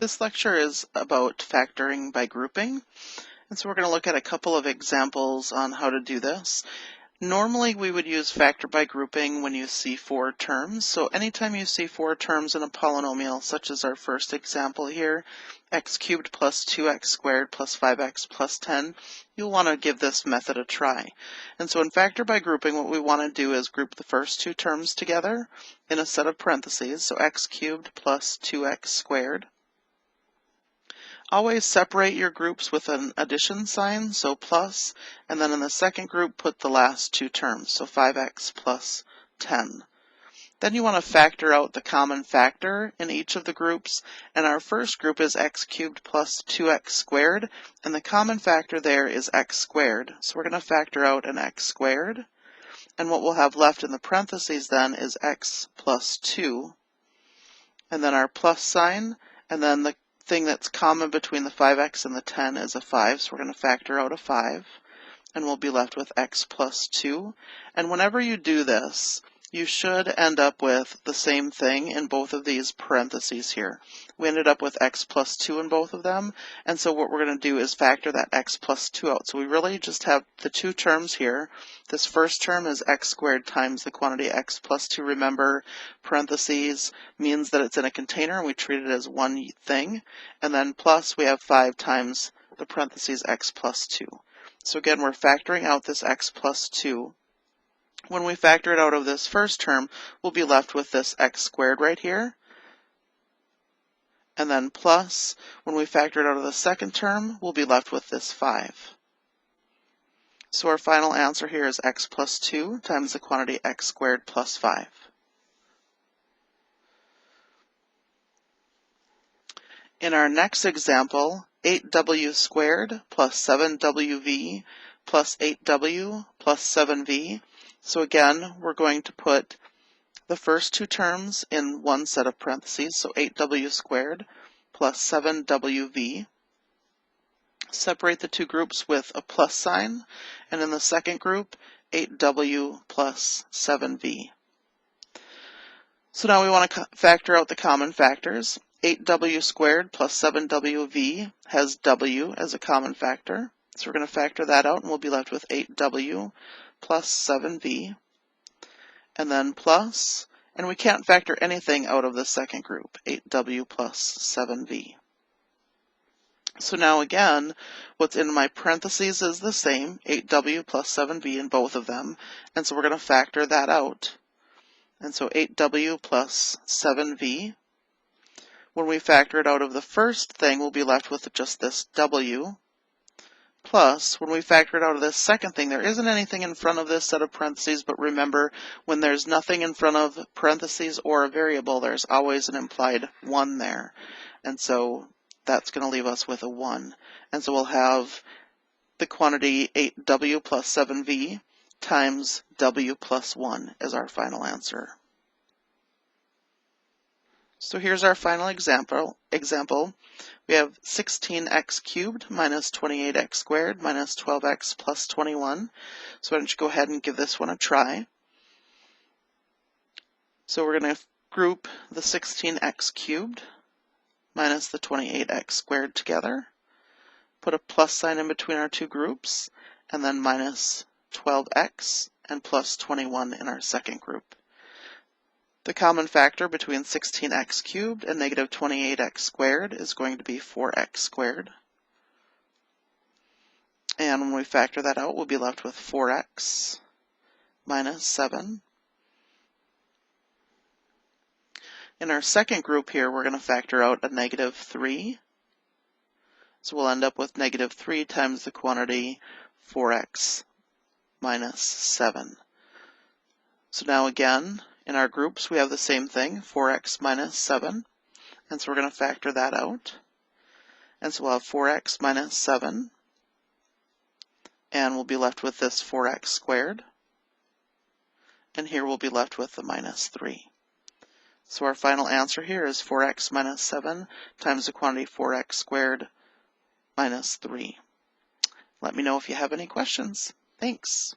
This lecture is about factoring by grouping, and so we're going to look at a couple of examples on how to do this. Normally we would use factor by grouping when you see four terms. So anytime you see four terms in a polynomial, such as our first example here, x cubed plus 2x squared plus 5x plus 10, you'll want to give this method a try. And so in factor by grouping, what we want to do is group the first two terms together in a set of parentheses, so x cubed plus 2x squared. Always separate your groups with an addition sign, so plus, and then in the second group put the last two terms, so 5x plus 10. Then you want to factor out the common factor in each of the groups, and our first group is x cubed plus 2x squared, and the common factor there is x squared. So we're going to factor out an x squared, and what we'll have left in the parentheses then is x plus 2, and then our plus sign, and then the thing that's common between the 5x and the 10 is a 5, so we're going to factor out a 5, and we'll be left with x plus 2. And whenever you do this, you should end up with the same thing in both of these parentheses here. We ended up with x plus 2 in both of them, and so what we're going to do is factor that x plus 2 out. So we really just have the two terms here. This first term is x squared times the quantity x plus 2. Remember, parentheses means that it's in a container, and we treat it as one thing. And then plus, we have 5 times the parentheses x plus 2. So again, we're factoring out this x plus 2. When we factor it out of this first term, we'll be left with this x squared right here. And then plus, when we factor it out of the second term, we'll be left with this 5. So our final answer here is x plus 2 times the quantity x squared plus 5. In our next example, 8w squared plus 7wv plus 8w plus 7v. So again, we're going to put the first two terms in one set of parentheses, so 8w squared plus 7wv. Separate the two groups with a plus sign, and in the second group, 8w plus 7v. So now we want to factor out the common factors. 8w squared plus 7wv has w as a common factor, so we're going to factor that out, and we'll be left with 8w plus 7v, and then plus, and we can't factor anything out of the second group, 8w plus 7v. So now again, what's in my parentheses is the same, 8w plus 7v in both of them, and so we're going to factor that out. And so 8w plus 7v, when we factor it out of the first thing, we'll be left with just this w, plus, when we factor it out of this second thing, there isn't anything in front of this set of parentheses, but remember, when there's nothing in front of parentheses or a variable, there's always an implied 1 there. And so that's going to leave us with a 1. And so we'll have the quantity 8w plus 7v times w plus 1 as our final answer. So here's our final example. We have 16x cubed minus 28x squared minus 12x plus 21. So why don't you go ahead and give this one a try. So we're going to group the 16x cubed minus the 28x squared together. Put a plus sign in between our two groups, and then minus 12x and plus 21 in our second group. The common factor between 16x cubed and negative 28x squared is going to be 4x squared. And when we factor that out, we'll be left with 4x minus 7. In our second group here, we're going to factor out a negative 3. So we'll end up with negative 3 times the quantity 4x minus 7. So now again, in our groups, we have the same thing, 4x minus 7, and so we're going to factor that out. And so we'll have 4x minus 7, and we'll be left with this 4x squared, and here we'll be left with the minus 3. So our final answer here is 4x minus 7 times the quantity 4x squared minus 3. Let me know if you have any questions. Thanks.